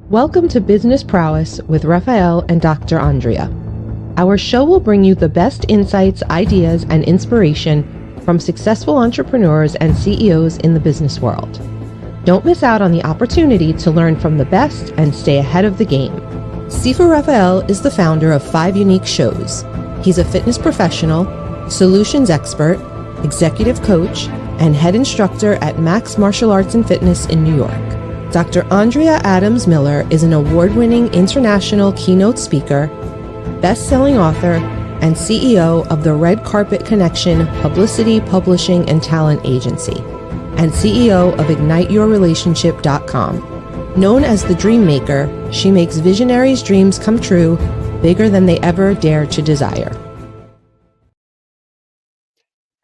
Welcome to Business Prowess with Raphael and Dr. Andrea. Our show will bring you the best insights, ideas, and inspiration from successful entrepreneurs and CEOs in the business world. Don't miss out on the opportunity to learn from the best and stay ahead of the game. Sifa Raphael is the founder of 5 Unique Shows. He's a fitness professional, solutions expert, executive coach, and head instructor at Max Martial Arts and Fitness in New York. Dr. Andrea Adams Miller is an award-winning international keynote speaker, best-selling author, and CEO of the Red Carpet Connection Publicity, Publishing, and Talent Agency, and CEO of IgniteYourRelationship.com. Known as the Dream Maker, she makes visionaries' dreams come true, bigger than they ever dare to desire.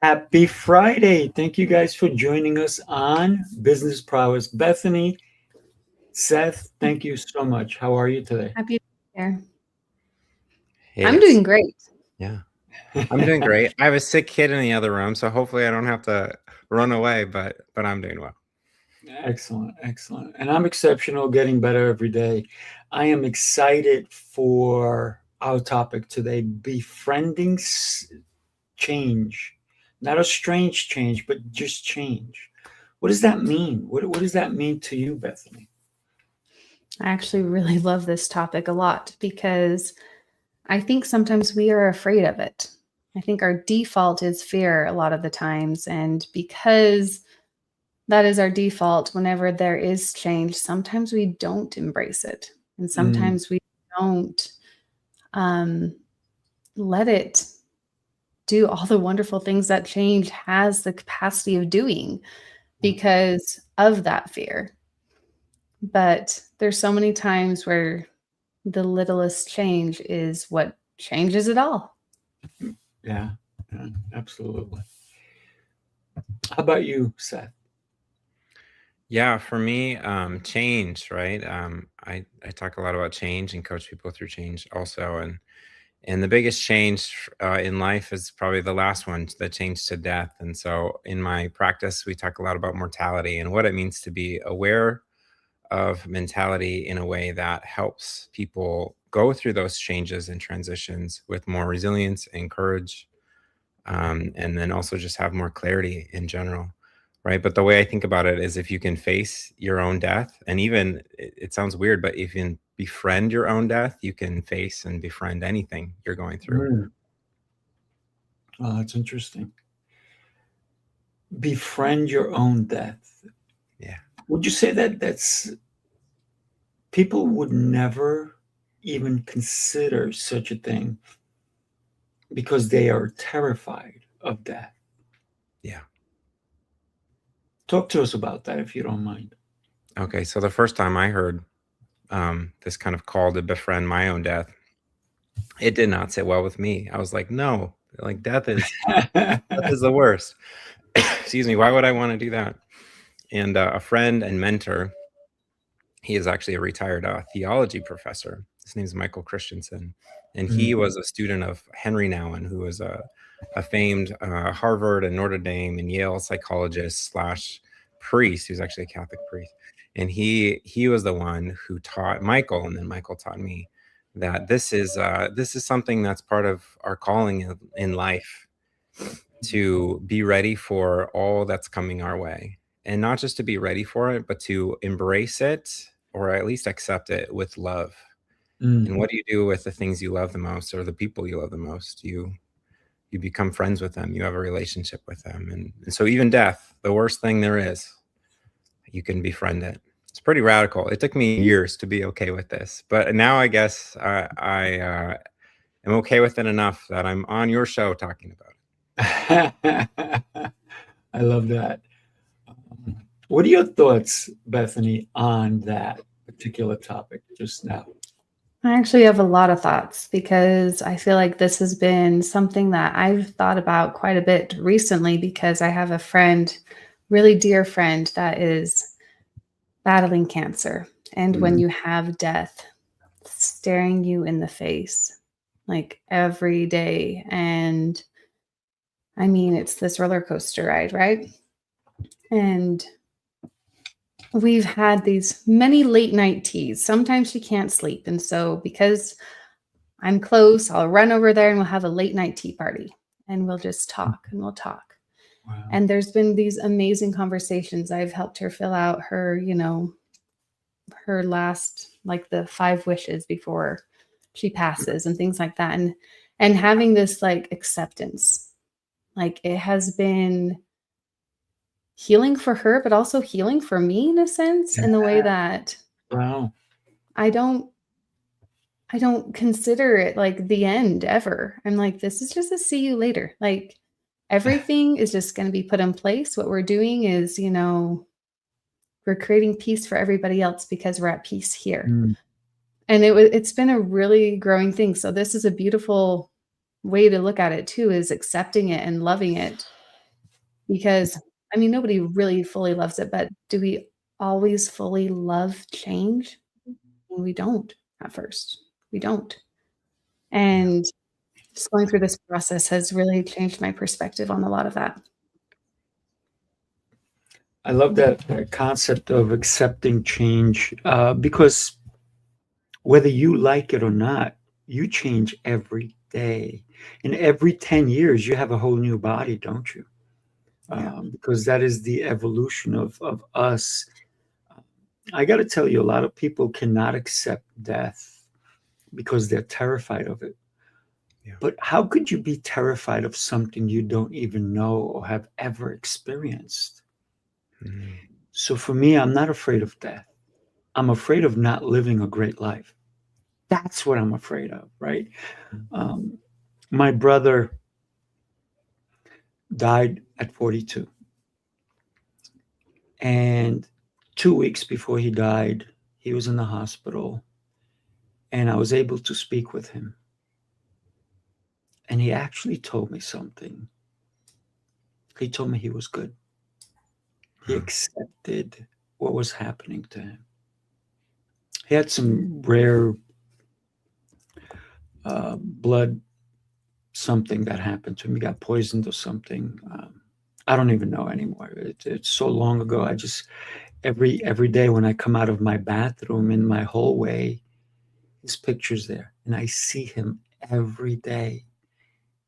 Happy Friday. Thank you guys for joining us on Business Prowess. Bethany, Seth, thank you so much. How are you today? Happy to be here. Hey, I'm doing great. Yeah, I'm doing great. I have a sick kid in the other room, so hopefully I don't have to run away, but I'm doing well. Excellent, excellent. And I'm exceptional, getting better every day. I am excited for our topic today, befriending change. Not a strange change, but just change. What does that mean? What does that mean to you, Bethany? I actually really love this topic a lot because I think sometimes we are afraid of it. I think our default is fear a lot of the times. And because that is our default, whenever there is change, sometimes we don't embrace it. And sometimes we don't let it do all the wonderful things that change has the capacity of doing because of that fear. But there's so many times where the littlest change is what changes it all. Yeah, absolutely. How about you, Seth? Yeah, for me, change, right? I talk a lot about change and coach people through change also. And the biggest change in life is probably the last one, the change to death. And so in my practice, we talk a lot about mortality and what it means to be aware of mentality in a way that helps people go through those changes and transitions with more resilience and courage, and then also just have more clarity in general, right? But the way I think about it is if you can face your own death, and even it sounds weird, but if you can befriend your own death, you can face and befriend anything you're going through. Oh, that's interesting. Befriend your own death. Yeah. Would you say that that's people would never even consider such a thing because they are terrified of death? Yeah. Talk to us about that if you don't mind. Okay. So the first time I heard this kind of call to befriend my own death, it did not sit well with me. I was like, no, like death is the worst. Excuse me. Why would I want to do that? And a friend and mentor, he is actually a retired theology professor. His name is Michael Christensen. And he was a student of Henry Nouwen, who was a famed Harvard and Notre Dame and Yale psychologist / priest. He was actually a Catholic priest. And he was the one who taught Michael, and then Michael taught me that this is something that's part of our calling in life, to be ready for all that's coming our way. And not just to be ready for it, but to embrace it, or at least accept it with love. And what do you do with the things you love the most, or the people you love the most? You become friends with them. You have a relationship with them. And so even death, the worst thing there is, you can befriend it. It's pretty radical. It took me years to be okay with this, but now I guess I am okay with it enough that I'm on your show talking about it. I love that. What are your thoughts, Bethany, on that particular topic just now? I actually have a lot of thoughts because I feel like this has been something that I've thought about quite a bit recently because I have a friend, really dear friend, that is battling cancer. And when you have death staring you in the face, like every day, and I mean, it's this roller coaster ride, right? And we've had these many late night teas. Sometimes she can't sleep. And so because I'm close, I'll run over there and we'll have a late night tea party and we'll just talk and we'll talk. Wow. And there's been these amazing conversations. I've helped her fill out her, her last, like the 5 wishes before she passes and things like that. And having this like acceptance, like it has been healing for her, but also healing for me in a sense, in the way that Wow. I don't consider it like the end ever. I'm like, this is just a see you later. Like everything is just going to be put in place. What we're doing is, we're creating peace for everybody else because we're at peace here. Mm. And it's been a really growing thing. So this is a beautiful way to look at it too, is accepting it and loving it. Because I mean, nobody really fully loves it, but do we always fully love change? We don't at first. We don't. And just going through this process has really changed my perspective on a lot of that. I love that concept of accepting change, because whether you like it or not, you change every day. And every 10 years, you have a whole new body, don't you? Yeah. Because that is the evolution of us. I got to tell you, a lot of people cannot accept death because they're terrified of it. Yeah. But how could you be terrified of something you don't even know or have ever experienced? Mhm. So for me, I'm not afraid of death. I'm afraid of not living a great life. That's what I'm afraid of, right? My brother died at 42. And 2 weeks before he died, he was in the hospital. And I was able to speak with him. And he actually told me something. He told me he was good. He accepted what was happening to him. He had some rare blood something that happened to him. He got poisoned or something. I don't even know anymore. It's so long ago. I just every day when I come out of my bathroom in my hallway, his picture's there, and I see him every day.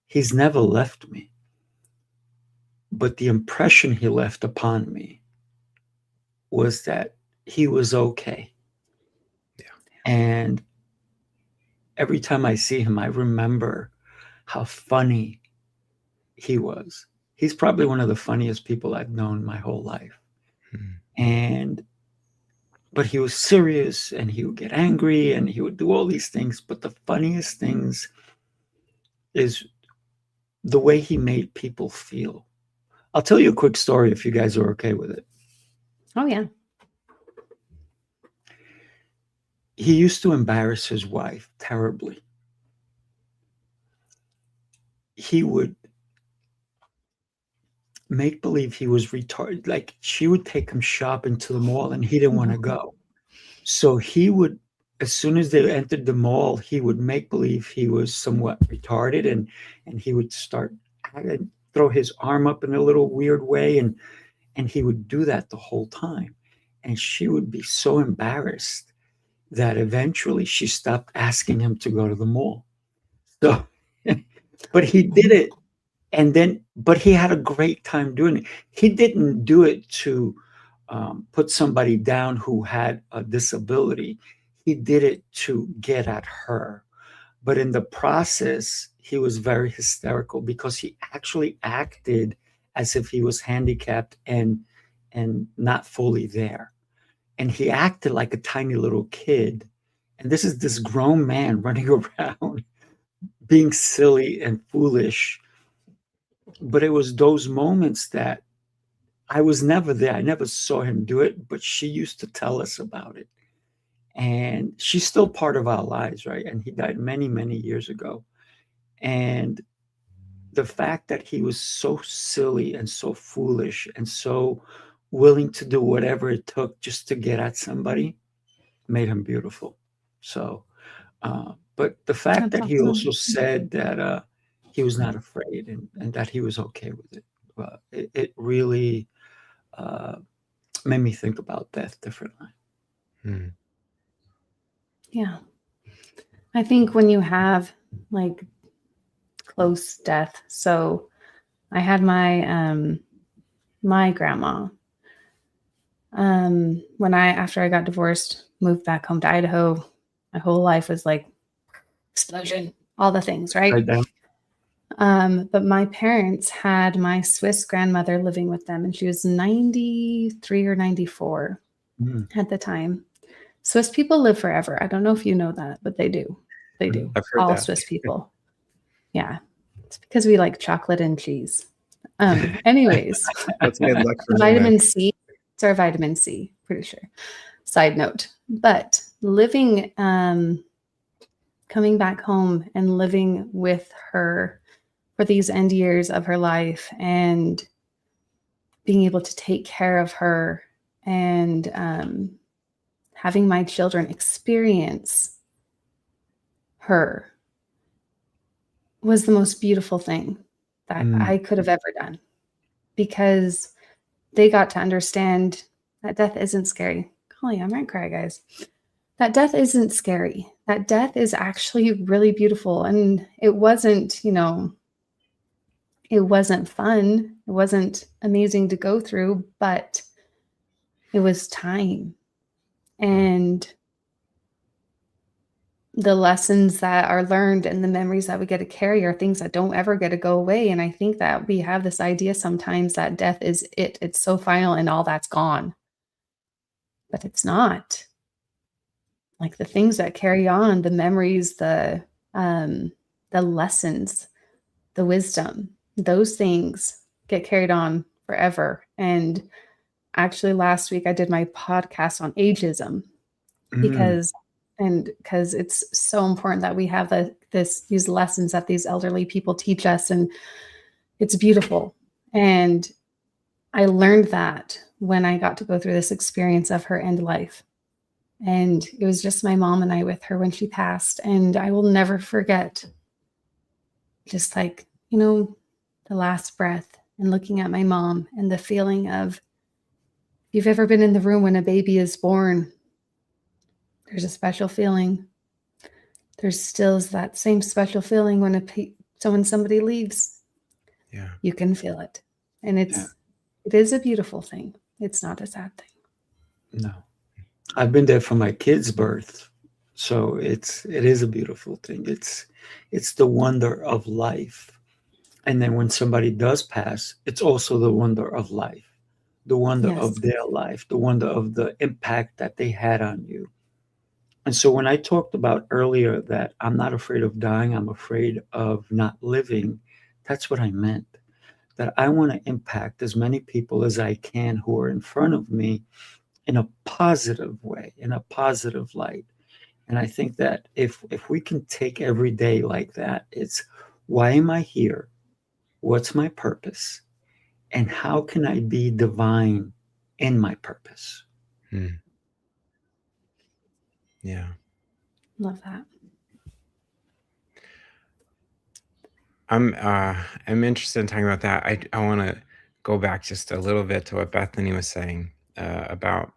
He's never left me, but the impression he left upon me was that he was okay. Yeah. And every time I see him, I remember how funny he was. He's probably one of the funniest people I've known my whole life. Mhm. But he was serious and he would get angry and he would do all these things. But the funniest things is the way he made people feel. I'll tell you a quick story if you guys are okay with it. Oh, yeah. He used to embarrass his wife terribly. He would make believe he was retarded. Like she would take him shopping to the mall and he didn't want to go. So he would, as soon as they entered the mall, he would make believe he was somewhat retarded and he would start throw his arm up in a little weird way and he would do that the whole time. And she would be so embarrassed that eventually she stopped asking him to go to the mall. So, but he did it. And then, but he had a great time doing it. He didn't do it to put somebody down who had a disability. He did it to get at her. But in the process, he was very hysterical because he actually acted as if he was handicapped and not fully there. And he acted like a tiny little kid. And this is this grown man running around being silly and foolish. But it was those moments that I was never there. I never saw him do it, but she used to tell us about it. And she's still part of our lives, right? And he died many, many years ago. And the fact that he was so silly and so foolish and so willing to do whatever it took just to get at somebody made him beautiful. So, but the fact That's that he awesome. also said that he was not afraid and that he was okay with it, it really made me think about death differently. Hmm. Yeah. I think when you have like close death, so I had my my grandma when after I got divorced, moved back home to Idaho. My whole life was like explosion, all the things, right? Right down. But my parents had my Swiss grandmother living with them, and she was 93 or 94 at the time. Swiss people live forever. I don't know if you know that, but they do. They do. I've heard All that. Swiss people. Yeah. It's because we like chocolate and cheese. Anyways, That's good luck for me. vitamin C. It's our vitamin C, pretty sure. Side note. But living, coming back home and living with her for these end years of her life and being able to take care of her and having my children experience her was the most beautiful thing that I could have ever done, because they got to understand that death isn't scary. Golly, I might cry, guys. That death isn't scary. That death is actually really beautiful. And it wasn't, it wasn't fun. It wasn't amazing to go through, but it was time. And the lessons that are learned and the memories that we get to carry are things that don't ever get to go away. And I think that we have this idea sometimes that death is it. It's so final and all that's gone. But it's not. Like the things that carry on, the memories, the lessons, the wisdom, those things get carried on forever. And actually last week I did my podcast on ageism because it's so important that we have these lessons that these elderly people teach us, and it's beautiful. And I learned that when I got to go through this experience of her end life. And it was just my mom and I with her when she passed. And I will never forget just like, the last breath and looking at my mom and the feeling of, if you've ever been in the room when a baby is born, there's a special feeling. There's still that same special feeling when somebody leaves. Yeah. You can feel it. And it is a beautiful thing. It's not a sad thing. No. I've been there for my kid's birth. So it is a beautiful thing. It's the wonder of life. And then when somebody does pass, it's also the wonder of life, the wonder of their life, the wonder of the impact that they had on you. And so when I talked about earlier that I'm not afraid of dying, I'm afraid of not living, that's what I meant. That I want to impact as many people as I can who are in front of me in a positive way, in a positive light. And I think that if we can take every day like that, it's why am I here? What's my purpose? And how can I be divine in my purpose? Yeah. Love that. I'm interested in talking about that. I want to go back just a little bit to what Bethany was saying about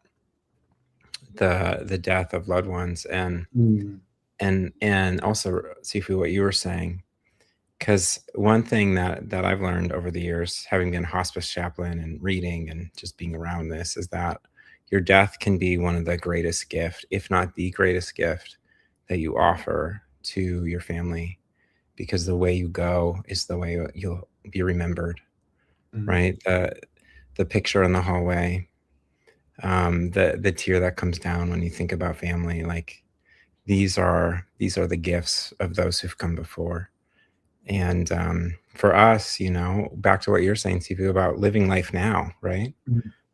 the death of loved ones, and also Sifu, what you were saying, because one thing that I've learned over the years, having been hospice chaplain and reading and just being around this, is that your death can be one of the greatest gift, if not the greatest gift, that you offer to your family, because the way you go is the way you'll be remembered, right? The picture in the hallway, the tear that comes down when you think about family, like these are the gifts of those who've come before. And for us, back to what you're saying, Sifu, about living life now, right?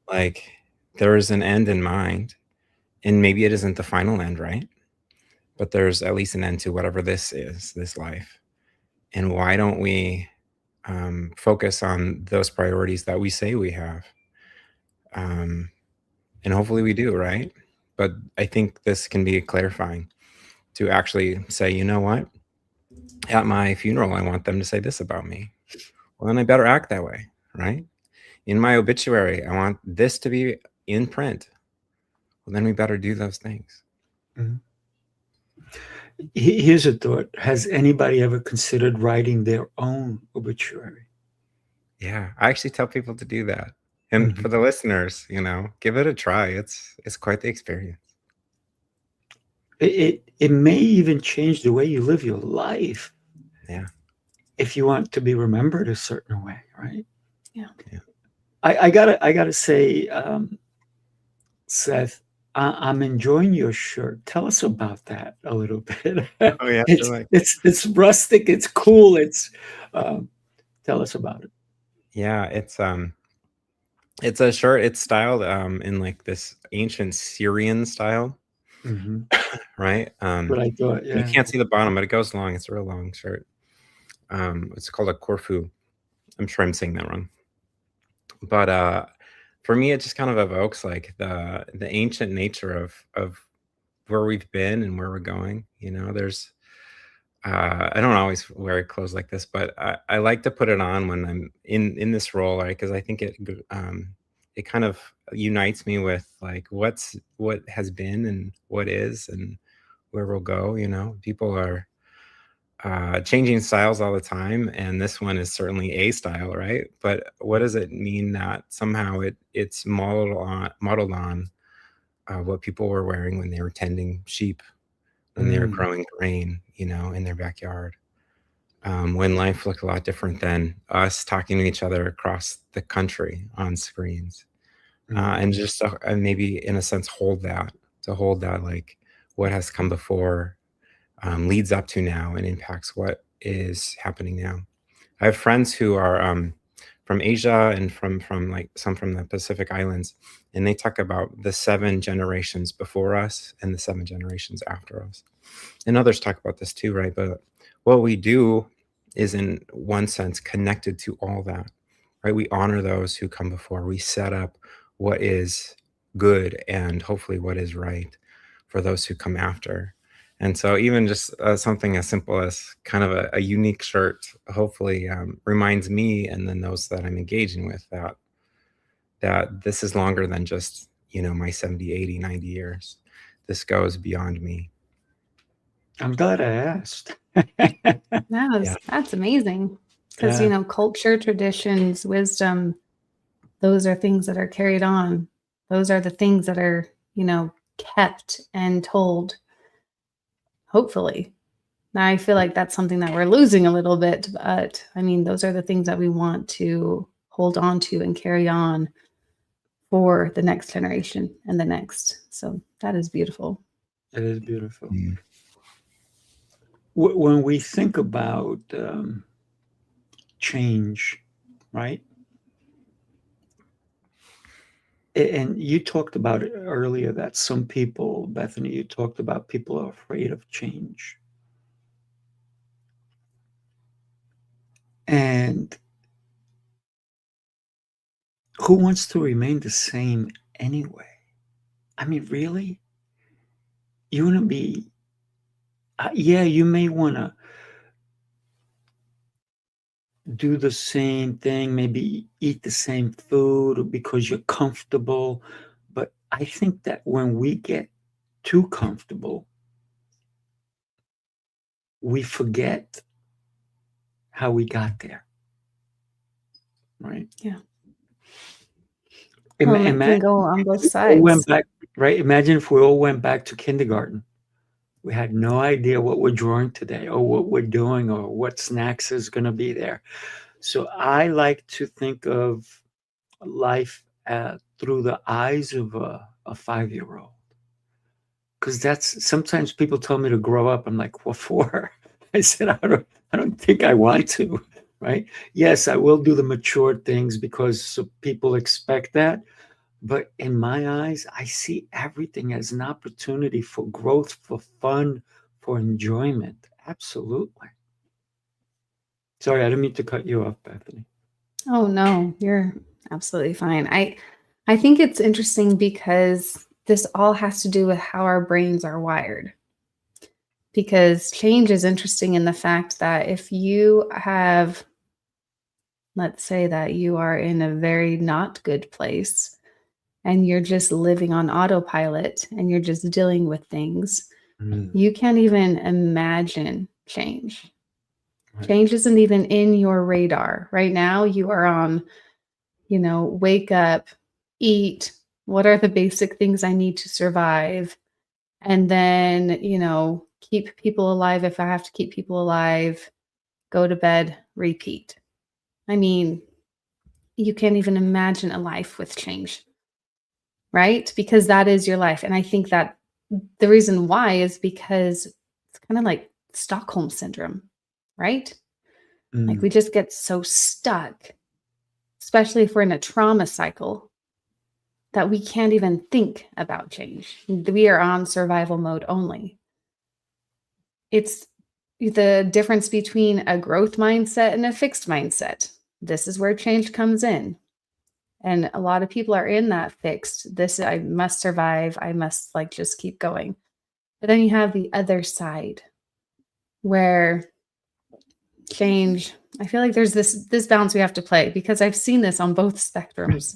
Like there is an end in mind, and maybe it isn't the final end, right? But there's at least an end to whatever this is, this life. And why don't we focus on those priorities that we say we have? And hopefully we do, right? But I think this can be clarifying to actually say, you know what? At my funeral, I want them to say this about me. Well, then I better act that way, right? In my obituary, I want this to be in print, well, then we better do those things. Mhm. Here's a thought. Has anybody ever considered writing their own obituary? Yeah, I actually tell people to do that. And for the listeners, give it a try. It's quite the experience. It may even change the way you live your life. Yeah. If you want to be remembered a certain way, right? Yeah. I gotta say, Seth, I'm enjoying your shirt. Tell us about that a little bit. Oh yeah. It's rustic. It's cool. Tell us about it. Yeah, it's a shirt. It's styled in like this ancient Syrian style, right? But I thought, You can't see the bottom, but it goes long. It's a real long shirt. It's called a Corfu. I'm sure I'm saying that wrong. But for me, it just kind of evokes like the ancient nature of where we've been and where we're going. There's I don't always wear clothes like this, but I like to put it on when I'm in this role, right? Because I think it kind of unites me with like what has been and what is and where we'll go. People are changing styles all the time, and this one is certainly a style, right? But what does it mean that somehow it's modeled on what people were wearing when they were tending sheep, when they were growing grain, in their backyard, when life looked a lot different than us talking to each other across the country on screens, and just and maybe in a sense hold that like what has come before leads up to now and impacts what is happening now. I have friends who are from Asia and from like some from the Pacific Islands, and they talk about the 7 generations before us and the 7 generations after us. And others talk about this too, right? But what we do is in one sense connected to all that, right? We honor those who come before. We set up what is good and hopefully what is right for those who come after. And so even just something as simple as kind of a unique shirt, hopefully reminds me and then those that I'm engaging with that this is longer than just, my 70, 80, 90 years. This goes beyond me. I'm glad I asked. That's amazing. Because, culture, traditions, wisdom, those are things that are carried on. Those are the things that are, kept and told. Hopefully. Now I feel like that's something that we're losing a little bit, but I mean, those are the things that we want to hold on to and carry on for the next generation and the next. So that is beautiful. It is beautiful. When we think about change, right? And you talked about it earlier that some people, Bethany, you talked about people are afraid of change. And who wants to remain the same anyway? I mean, really? You want to be, you may want to do the same thing, maybe eat the same food because you're comfortable. But I think that when we get too comfortable, we forget how we got there. Right? Yeah. It can go on both sides. Went back, right? Imagine if we all went back to kindergarten. We had no idea what we're drawing today or what we're doing or what snacks is going to be there. So I like to think of life through the eyes of a 5-year-old. Because that's sometimes people tell me to grow up. I'm like, what for? I said, I don't think I want to, right? Yes, I will do the mature things because people expect that. But in my eyes, I see everything as an opportunity for growth, for fun, for enjoyment. Absolutely. Sorry, I didn't mean to cut you off, Bethany. Oh, no, you're absolutely fine. I think it's interesting because this all has to do with how our brains are wired. Because change is interesting in the fact that if you have, let's say that you are in a very not good place and you're just living on autopilot and you're just dealing with things, Mm. you can't even imagine change. Right. Change isn't even in your radar. Right now, you are on, wake up, eat. What are the basic things I need to survive? And then, keep people alive if I have to keep people alive, go to bed, repeat. I mean, you can't even imagine a life with change, right? Because that is your life. And I think that the reason why is because it's kind of like Stockholm syndrome, right? Like we just get so stuck, especially if we're in a trauma cycle, that we can't even think about change. We are on survival mode only. It's the difference between a growth mindset and a fixed mindset. This is where change comes in. And a lot of people are in that fixed, I must survive. I must just keep going. But then you have the other side where change, I feel like there's this balance we have to play, because I've seen this on both spectrums.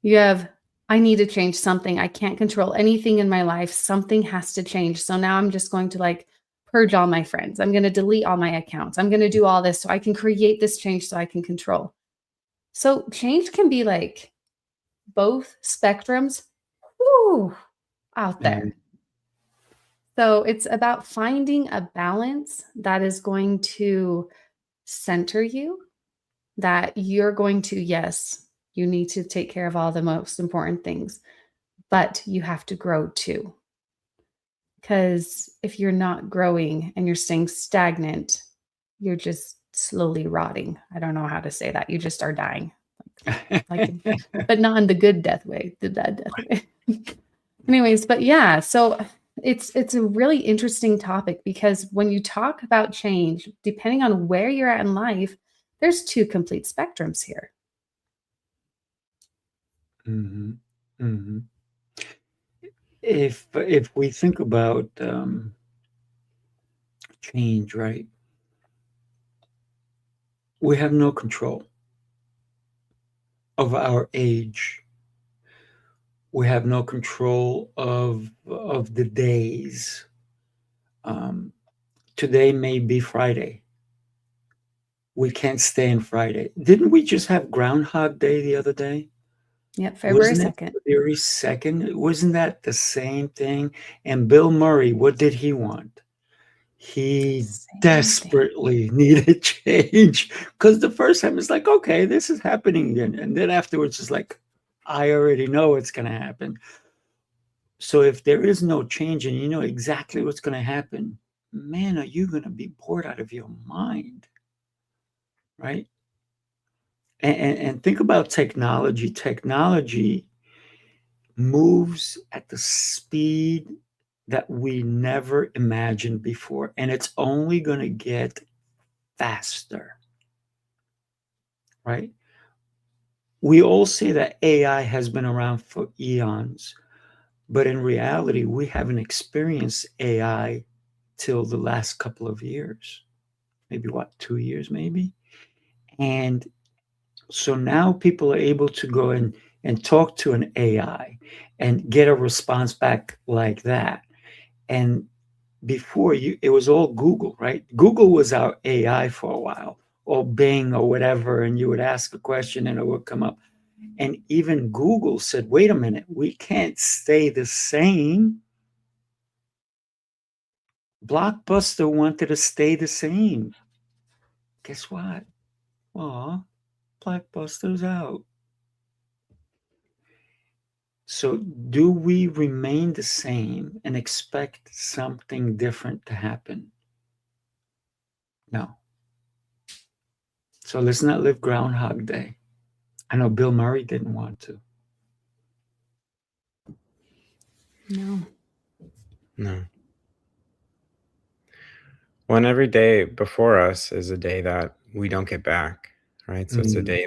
You have, I need to change something. I can't control anything in my life. Something has to change. So now I'm just going to purge all my friends. I'm going to delete all my accounts. I'm going to do all this so I can create this change so I can control. So change can be both spectrums out there. So it's about finding a balance that is going to center you, that you're going to, yes, you need to take care of all the most important things, but you have to grow too. Because if you're not growing and you're staying stagnant, you're just slowly rotting. I don't know how to say that. You just are dying. But not in the good death way, the bad death way. Anyways, but yeah, so it's a really interesting topic, because when you talk about change, depending on where you're at in life, there's two complete spectrums here. Mm-hmm. Mm-hmm. If we think about change, right? We have no control of our age. We have no control of the days. Today may be Friday. We can't stay in Friday. Didn't we just have Groundhog Day the other day? Yep, February Wasn't 2nd. it February 2nd? Wasn't that the same thing? And Bill Murray, what did he want? He desperately needed change, because the first time it's like, okay, this is happening again. And then afterwards it's like, I already know it's going to happen. So if there is no change and you know exactly what's going to happen, man, are you going to be bored out of your mind? Right? And think about technology. Technology moves at the speed that we never imagined before, and it's only going to get faster, right? We all say that AI has been around for eons, but in reality, we haven't experienced AI till the last couple of years, maybe 2 years, maybe. And so now people are able to go and talk to an AI and get a response back like that. And before, it was all Google, right? Google was our AI for a while, or Bing or whatever, and you would ask a question and it would come up. And even Google said, wait a minute, we can't stay the same. Blockbuster wanted to stay the same. Guess what? Aw, Blockbuster's out. So do we remain the same and expect something different to happen? No. So let's not live Groundhog Day. I know Bill Murray didn't want to. No. Well, every day before us is a day that we don't get back, right? So it's a day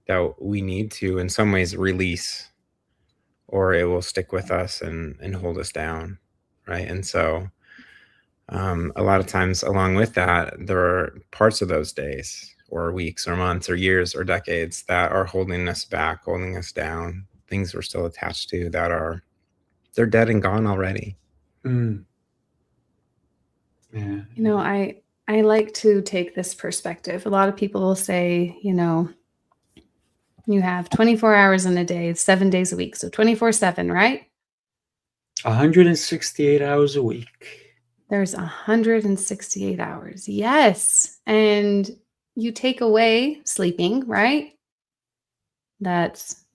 that we need to, in some ways, release, or it will stick with us and hold us down, right? And so a lot of times along with that, there are parts of those days or weeks or months or years or decades that are holding us back, holding us down, things we're still attached to that they're dead and gone already. Mm. Yeah. You know, I like to take this perspective. A lot of people will say, you know, you have 24 hours in a day, 7 days a week, so 24/7, right? 168 hours a week. There's 168 hours. Yes. And you take away sleeping, right? That's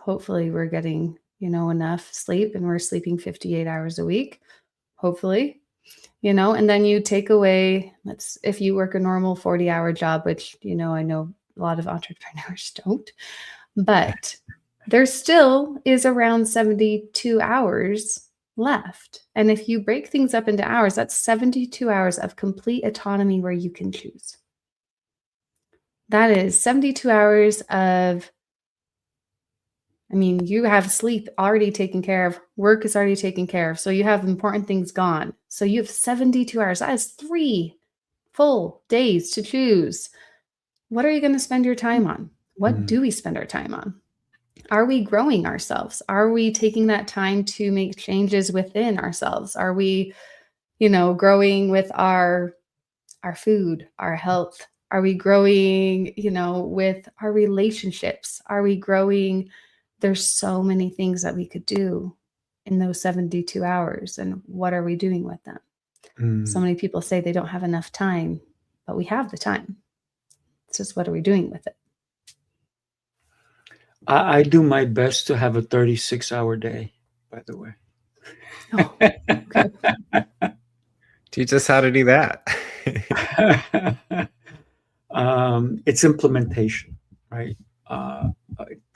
hopefully we're getting, you know, enough sleep and we're sleeping 58 hours a week, hopefully. You know, and then you take away, if you work a normal 40-hour job, which, you know, I know a lot of entrepreneurs don't, but there still is around 72 hours left. And if you break things up into hours, that's 72 hours of complete autonomy where you can choose. That is 72 hours of, I mean, you have sleep already taken care of, work is already taken care of, so you have important things gone. So you have 72 hours. That is 3 full days to choose. What are you going to spend your time on? What do we spend our time on? Are we growing ourselves? Are we taking that time to make changes within ourselves? Are we, you know, growing with our food, our health? Are we growing, you know, with our relationships? Are we growing? There's so many things that we could do in those 72 hours. And what are we doing with them? So many people say they don't have enough time, but we have the time. It's just, what are we doing with it? I do my best to have a 36-hour day, by the way. Oh, okay. Teach us how to do that. It's implementation, right?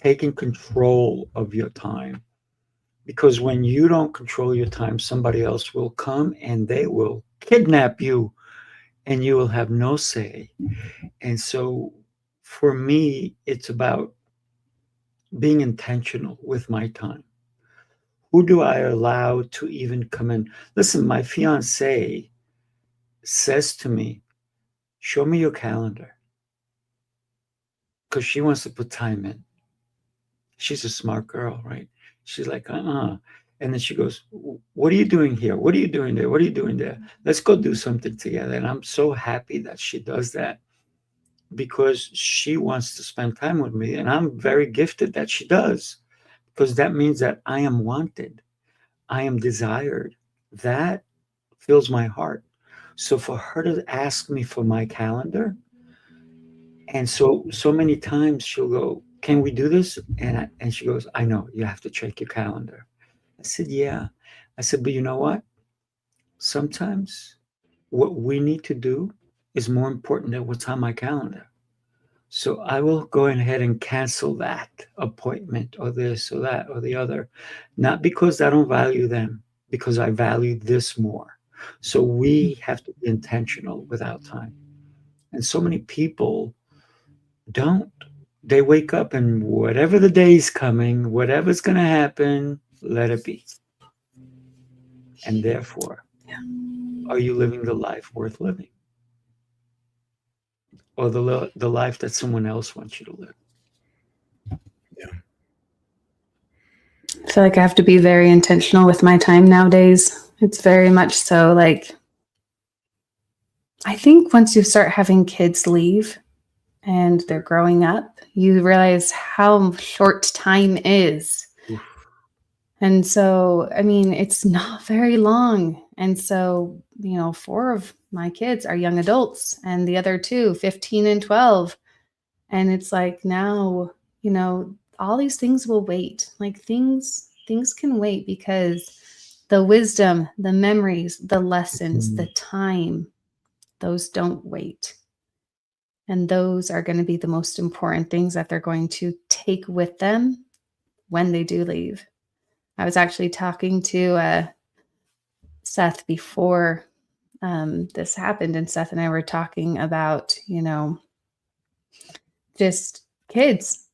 Taking control of your time. Because when you don't control your time, somebody else will come and they will kidnap you and you will have no say. And so for me, it's about being intentional with my time. Who do I allow to even come in? Listen, my fiance says to me, show me your calendar. Because she wants to put time in. She's a smart girl, right? She's like, And then she goes, what are you doing here? What are you doing there? What are you doing there? Let's go do something together. And I'm so happy that she does that because she wants to spend time with me. And I'm very gifted that she does, because that means that I am wanted. I am desired. That fills my heart. So for her to ask me for my calendar, and so many times she'll go, can we do this? And she goes, I know, you have to check your calendar. I said, yeah. I said, but you know what? Sometimes what we need to do is more important than what's on my calendar. So I will go ahead and cancel that appointment or this or that or the other, not because I don't value them, because I value this more. So we have to be intentional with our time. And so many people don't. They wake up and whatever the day's coming, whatever's going to happen, let it be. And therefore, are you living the life worth living? Or the life that someone else wants you to live? Yeah. I feel like I have to be very intentional with my time nowadays. It's very much so like, I think once you start having kids leave and they're growing up, you realize how short time is. Oof. And so, I mean, it's not very long. And so, you know, 4 of my kids are young adults and the other 2, 15 and 12. And it's like, now, you know, all these things will wait. Like things can wait, because the wisdom, the memories, the lessons, the time, those don't wait. And those are going to be the most important things that they're going to take with them when they do leave. I was actually talking to Seth before this happened, and Seth and I were talking about, you know, just kids.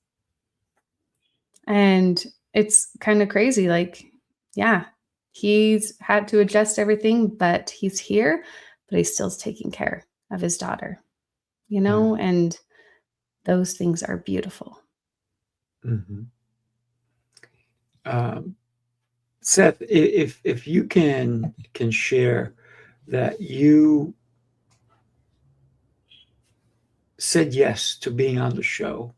And it's kind of crazy. Like, yeah, he's had to adjust everything, but he's here, but he still's taking care of his daughter, you know, and those things are beautiful. Mm-hmm. Seth, if you can share that you said yes to being on the show,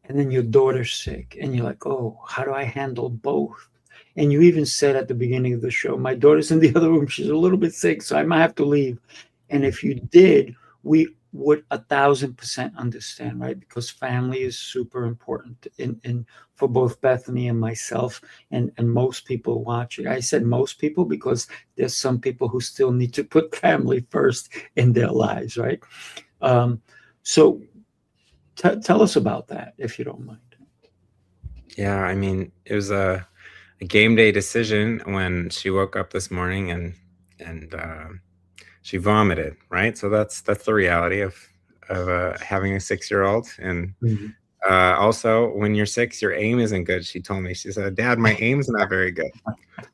and then your daughter's sick, and you're like, oh, how do I handle both? And you even said at the beginning of the show, my daughter's in the other room, she's a little bit sick, so I might have to leave. And if you did, we would 1,000% understand, right? Because family is super important in for both Bethany and myself, and most people watching. I said most people because there's some people who still need to put family first in their lives, right? So tell us about that, if you don't mind. Yeah, I mean, it was a game day decision when she woke up this morning and she vomited, right? So that's the reality of having a 6-year-old. And Mhm. also, when you're 6, your aim isn't good. She told me, she said, "Dad, my aim's not very good."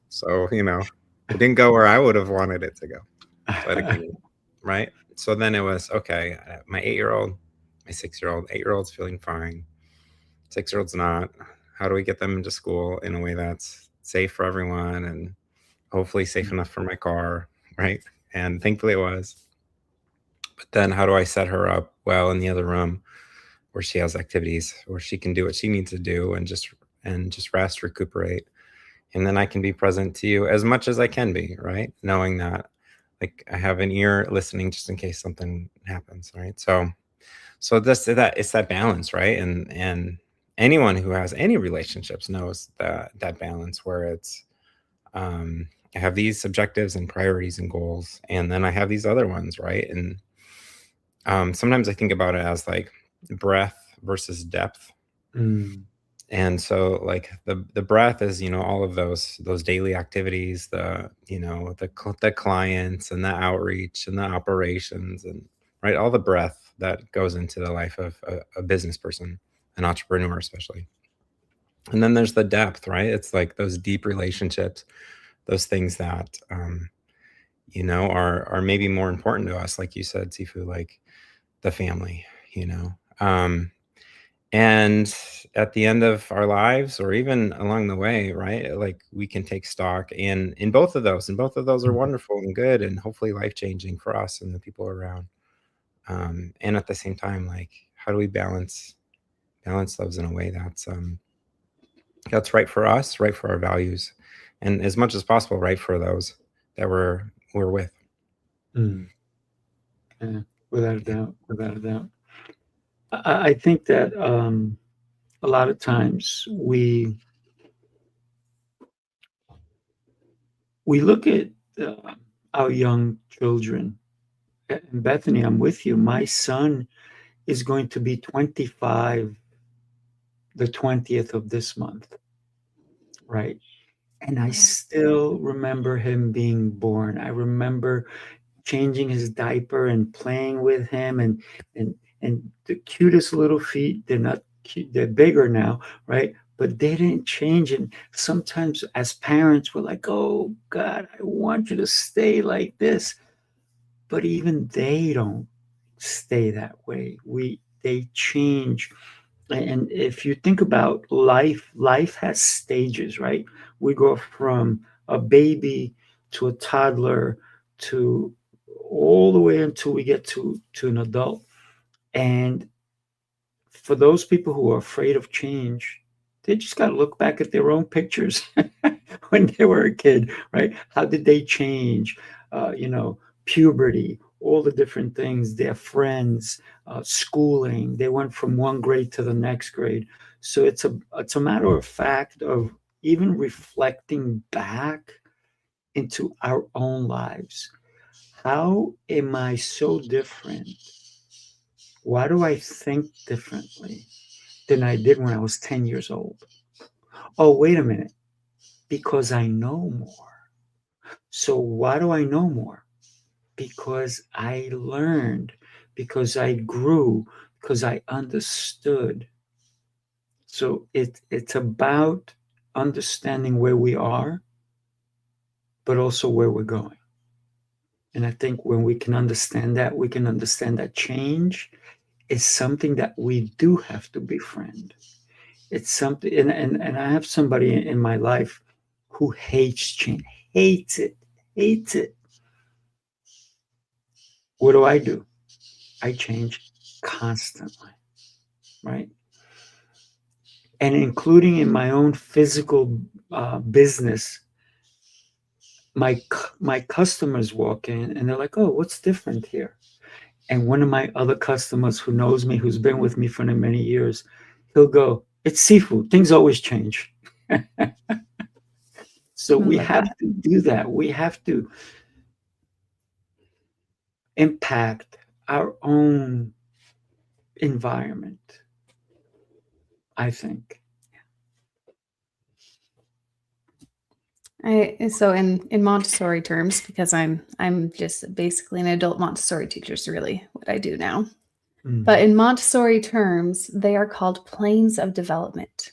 So, it didn't go where I would have wanted it to go. But again, right? So then it was, okay, my 8-year-old, my 6-year-old, 8-year-old's feeling fine. 6-year-old's not. How do we get them into school in a way that's safe for everyone and hopefully safe enough for my car, right? And thankfully it was. But then how do I set her up well in the other room where she has activities where she can do what she needs to do and just rest, recuperate. And then I can be present to you as much as I can be, right? Knowing that like I have an ear listening just in case something happens, right? So it's that balance, right? And anyone who has any relationships knows that balance where it's I have these objectives and priorities and goals, and then I have these other ones, right? And sometimes I think about it as like breadth versus depth. Mm. And so like the breadth is, all of those daily activities, the clients and the outreach and the operations and right, all the breadth that goes into the life of a business person, an entrepreneur especially. And then there's the depth, right? It's like those deep relationships, those things that are maybe more important to us, like you said, Sifu, like the family, you know. And at the end of our lives or even along the way, right? Like we can take stock in both of those, and both of those are wonderful and good and hopefully life-changing for us and the people around. And at the same time, like how do we balance those in a way that's right for us, right for our values, and as much as possible, right for those that we're with. Mm. Yeah, without a doubt, without a doubt. I think that a lot of times we look at our young children. And Bethany, I'm with you. My son is going to be 25 the 20th of this month, right? And I still remember him being born. I remember changing his diaper and playing with him and and the cutest little feet. They're not cute, they're bigger now, right? But they didn't change. And sometimes as parents, we're like, oh God, I want you to stay like this. But even they don't stay that way. They change. And if you think about life has stages, right? We go from a baby to a toddler to all the way until we get to an adult. And for those people who are afraid of change, they just got to look back at their own pictures when they were a kid, right? How did they change? Puberty, all the different things, their friends, schooling. They went from one grade to the next grade. So it's a matter of fact of even reflecting back into our own lives. How am I so different? Why do I think differently than I did when I was 10 years old? Oh, wait a minute. Because I know more. So why do I know more? Because I learned, because I grew, because I understood. So it's about understanding where we are, but also where we're going. And I think when we can understand that, we can understand that change is something that we do have to befriend. It's something, and I have somebody in my life who hates change, hates it. What do? I change constantly, right? And including in my own physical business, my customers walk in and they're like, "Oh, what's different here?" And one of my other customers who knows me, who's been with me for many years, he'll go, "It's seafood. Things always change." So we have to do that. We have to impact our own environment, I think. So in Montessori terms, because I'm just basically an adult Montessori teacher, is really what I do now. But in Montessori terms, they are called planes of development.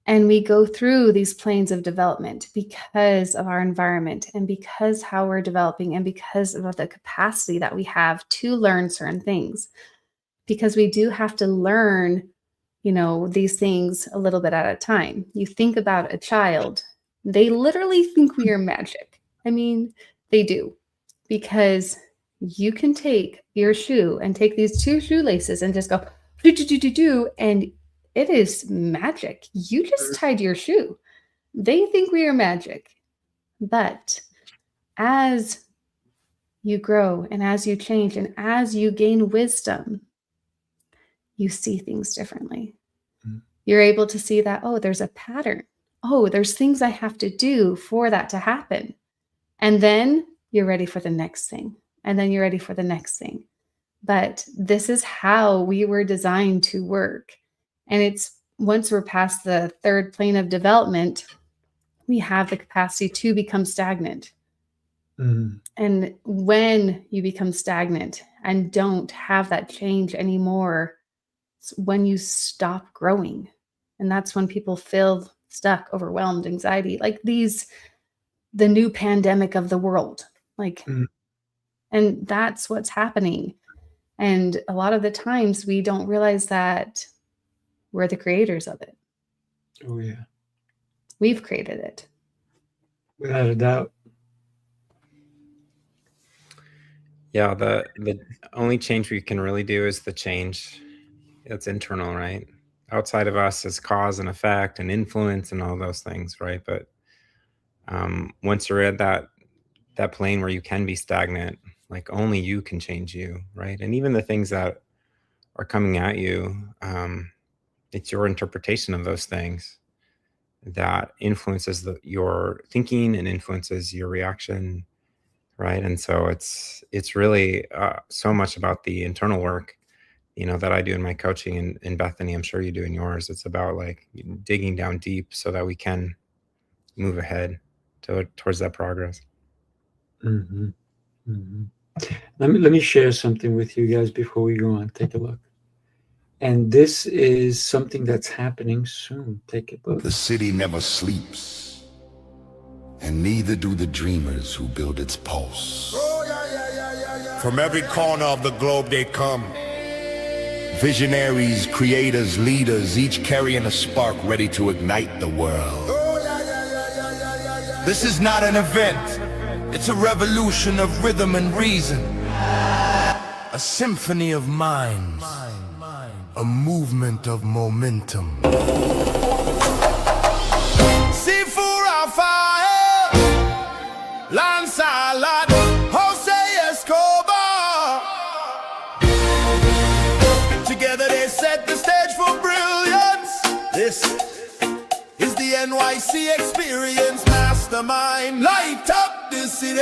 And we go through these planes of development because of our environment and because how we're developing and because of the capacity that we have to learn certain things. Because we do have to learn, these things a little bit at a time. You think about a child, they literally think we are magic. I mean, they do, because you can take your shoe and take these two shoelaces and just go do, and it is magic. You just tied your shoe. They think we are magic. But as you grow and as you change and as you gain wisdom, you see things differently. You're able to see that, oh, there's a pattern. Oh, there's things I have to do for that to happen. And then you're ready for the next thing. And then you're ready for the next thing. But this is how we were designed to work. And it's once we're past the third plane of development, we have the capacity to become stagnant. And when you become stagnant and don't have that change anymore, it's when you stop growing. And that's when people feel stuck, overwhelmed, anxiety, like the new pandemic of the world. And that's what's happening. And a lot of the times we don't realize that we're the creators of it. Oh, yeah. We've created it. Without a doubt. Yeah, the only change we can really do is the change that's internal, right? Outside of us is cause and effect and influence and all those things, right? But once you're at that plane where you can be stagnant, like only you can change you, right? And even the things that are coming at you, it's your interpretation of those things that influences your thinking and influences your reaction, right? And so it's really so much about the internal work, that I do in my coaching, and Bethany, I'm sure you do in yours. It's about like digging down deep so that we can move ahead towards that progress. Let me share something with you guys before we go on. Take a look. And this is something that's happening soon. Take a look. The city never sleeps, and neither do the dreamers who build its pulse. From every corner of the globe they come. Visionaries, creators, leaders, each carrying a spark ready to ignite the world. This is not an event. It's a revolution of rhythm and reason. A symphony of minds. A movement of momentum. Seafood on fire. Lancelot. Jose Escobar. Together they set the stage for brilliance. This is the NYC experience. Mastermind, light up the city.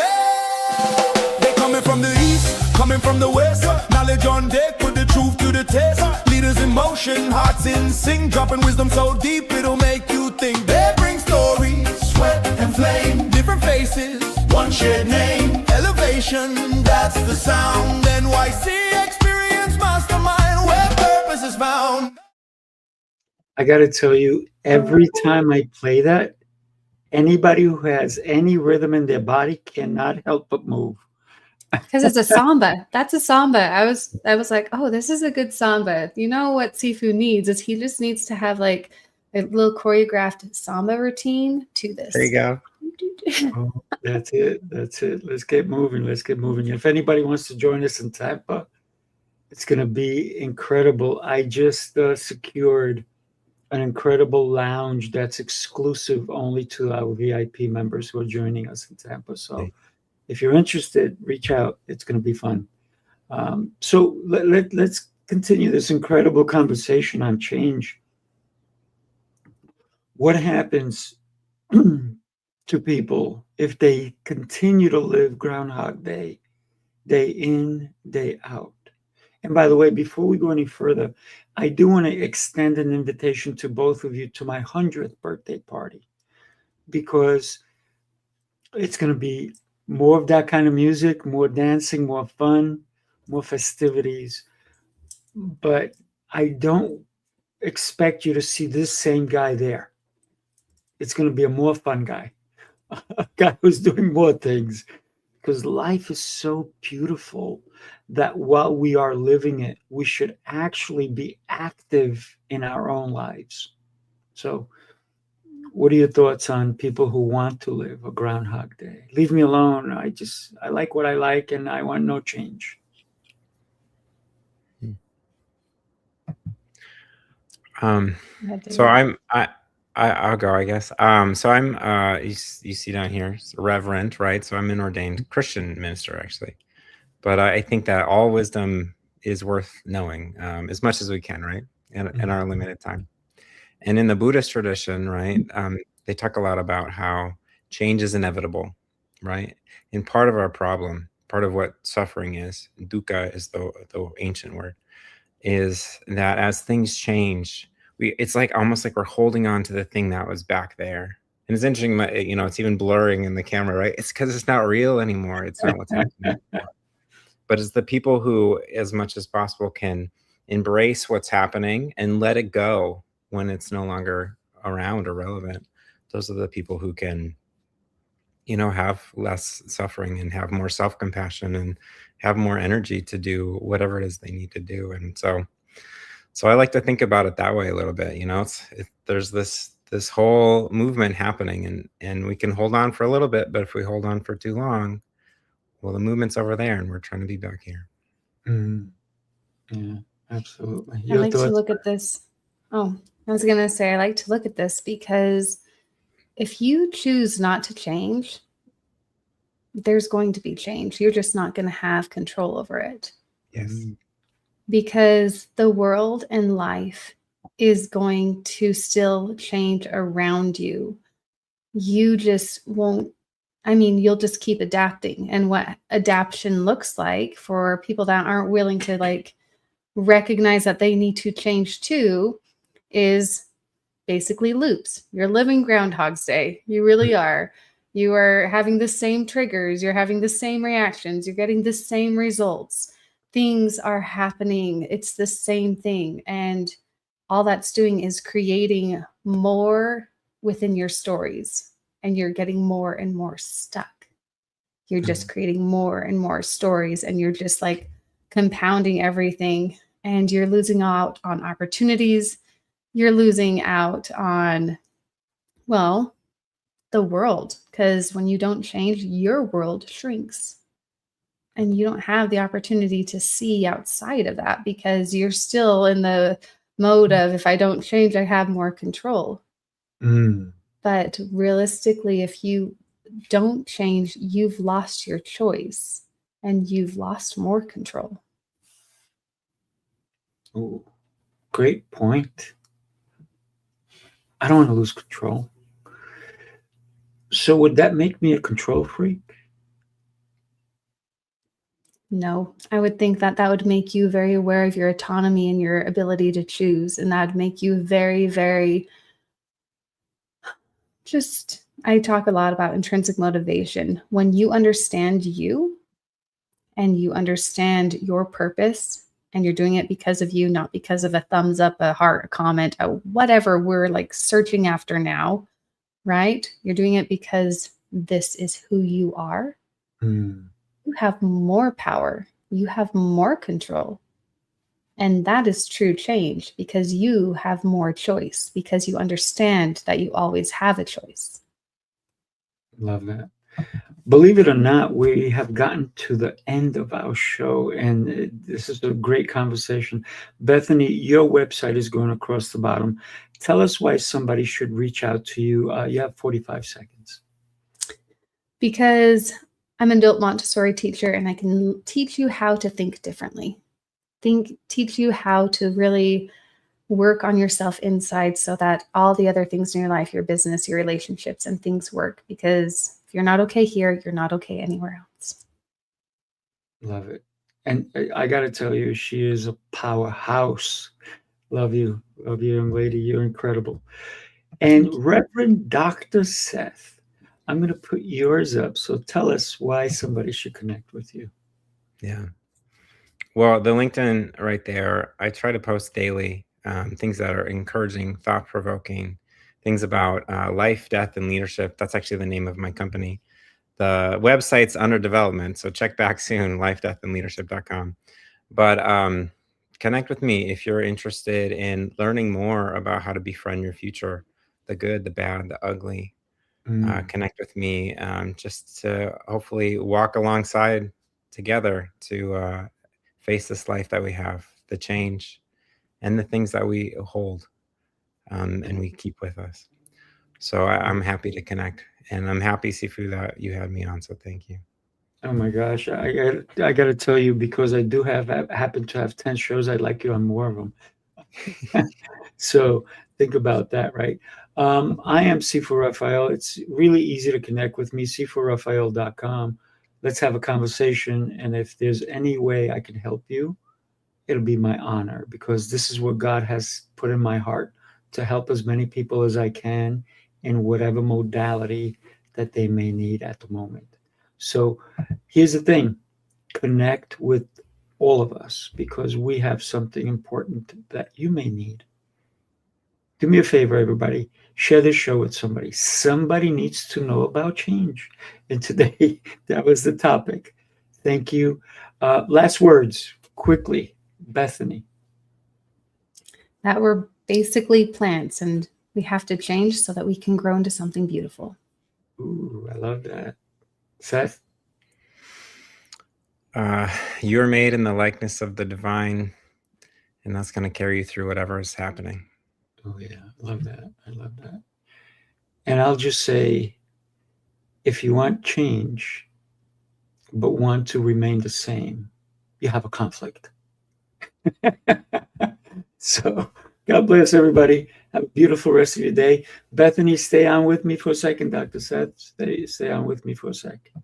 They coming from the east, coming from the west. Knowledge on deck, put the truth to the test. Leaders in motion, hearts in sync, dropping wisdom so deep it'll make you think. They bring stories, sweat and flame, different faces, one shared name. Elevation, that's the sound. NYC experience, mastermind, where purpose is found. I got to tell you, every time I play that, anybody who has any rhythm in their body cannot help but move. Because it's a samba. That's a samba. I was like, oh, this is a good samba. You know what Sifu needs is he just needs to have like a little choreographed samba routine to this. There you go. Oh, that's it. That's it. Let's get moving. Let's get moving. If anybody wants to join us in Tampa, it's going to be incredible. I just secured an incredible lounge that's exclusive only to our VIP members who are joining us in Tampa. So if you're interested, reach out. It's going to be fun. So let's continue this incredible conversation on change. What happens to people if they continue to live Groundhog Day, day in, day out? And by the way, before we go any further, I do want to extend an invitation to both of you to my 100th birthday party, because it's going to be more of that kind of music, more dancing, more fun, more festivities. But I don't expect you to see this same guy there. It's going to be a more fun guy, a guy who's doing more things, because life is so beautiful that while we are living it, we should actually be active in our own lives. So what are your thoughts on people who want to live a Groundhog Day? Leave me alone. I like what I like, and I want no change. So I'll go, I guess. So I'm, you see down here, reverend, right? So I'm an ordained Christian minister, actually. But I think that all wisdom is worth knowing as much as we can, right? In our limited time. And in the Buddhist tradition, right, they talk a lot about how change is inevitable, right? And part of our problem, part of what suffering is, dukkha is the ancient word, is that as things change, it's like almost like we're holding on to the thing that was back there. And it's interesting, you know, it's even blurring in the camera, right? It's because it's not real anymore. It's not what's happening. But it's the people who, as much as possible, can embrace what's happening and let it go when it's no longer around or relevant. Those are the people who can, you know, have less suffering and have more self-compassion and have more energy to do whatever it is they need to do. And so I like to think about it that way a little bit. You know, there's this whole movement happening, and we can hold on for a little bit, but if we hold on for too long, well, the movement's over there and we're trying to be back here. Yeah, absolutely. I like to look at this. Oh, I was going to say, I like to look at this because if you choose not to change, there's going to be change. You're just not going to have control over it. Yes. Because the world and life is going to still change around you. You just won't, you'll just keep adapting. And what adaptation looks like for people that aren't willing to like recognize that they need to change too is basically loops. You're living Groundhog's Day. You really are. You are having the same triggers. You're having the same reactions. You're getting the same results. Things are happening. It's the same thing. And all that's doing is creating more within your stories. And you're getting more and more stuck. You're just creating more and more stories. And you're just like compounding everything. And you're losing out on opportunities. You're losing out on, well, the world. Because when you don't change, your world shrinks. And you don't have the opportunity to see outside of that because you're still in the mode of, if I don't change, I have more control. But realistically, if you don't change, you've lost your choice and you've lost more control. Oh, great point. I don't want to lose control. So would that make me a control freak? No, I would think that that would make you very aware of your autonomy and your ability to choose. And that would make you very, very I talk a lot about intrinsic motivation. When you understand you and you understand your purpose and you're doing it because of you, not because of a thumbs up, a heart, a comment, a whatever we're like searching after now, right? You're doing it because this is who you are. you have more power, you have more control. And that is true change because you have more choice, because you understand that you always have a choice. Love that. Believe it or not, we have gotten to the end of our show, and this is a great conversation. Bethany, your website is going across the bottom. Tell us why somebody should reach out to you. You have 45 seconds. Because I'm an adult Montessori teacher and I can teach you how to think differently. Teach you how to really work on yourself inside so that all the other things in your life, your business, your relationships, and things work. Because if you're not okay here, you're not okay anywhere else. Love it. And I got to tell you, she is a powerhouse. Love you, young lady. You're incredible. And Reverend Dr. Seth, I'm going to put yours up. So tell us why somebody should connect with you. Yeah. Well, the LinkedIn right there, I try to post daily things that are encouraging, thought-provoking, things about life, death, and leadership. That's actually the name of my company. The website's under development, so check back soon, lifedeathandleadership.com. But connect with me if you're interested in learning more about how to befriend your future, the good, the bad, the ugly. Connect with me just to hopefully walk alongside together to face this life that we have, the change and the things that we hold and we keep with us. So I'm happy to connect, and I'm happy, Sifu, that you had me on. So thank you. Oh my gosh, I got to tell you, because I do happen to have 10 shows, I'd like you on more of them. So think about that, right? I am Sifu Raphael. It's really easy to connect with me, sifuraphael.com. Let's have a conversation. And if there's any way I can help you, it'll be my honor, because this is what God has put in my heart, to help as many people as I can in whatever modality that they may need at the moment. So here's the thing, connect with all of us, because we have something important that you may need. Do me a favor, everybody. Share this show with somebody. Somebody needs to know about change. And today, that was the topic. Thank you. Last words, quickly, Bethany. That we're basically plants and we have to change so that we can grow into something beautiful. Ooh, I love that. Seth? You're made in the likeness of the divine, and that's going to carry you through whatever is happening. Oh, yeah. I love that. I love that. And I'll just say, if you want change, but want to remain the same, you have a conflict. So God bless everybody. Have a beautiful rest of your day. Bethany, stay on with me for a second. Dr. Seth, stay on with me for a second.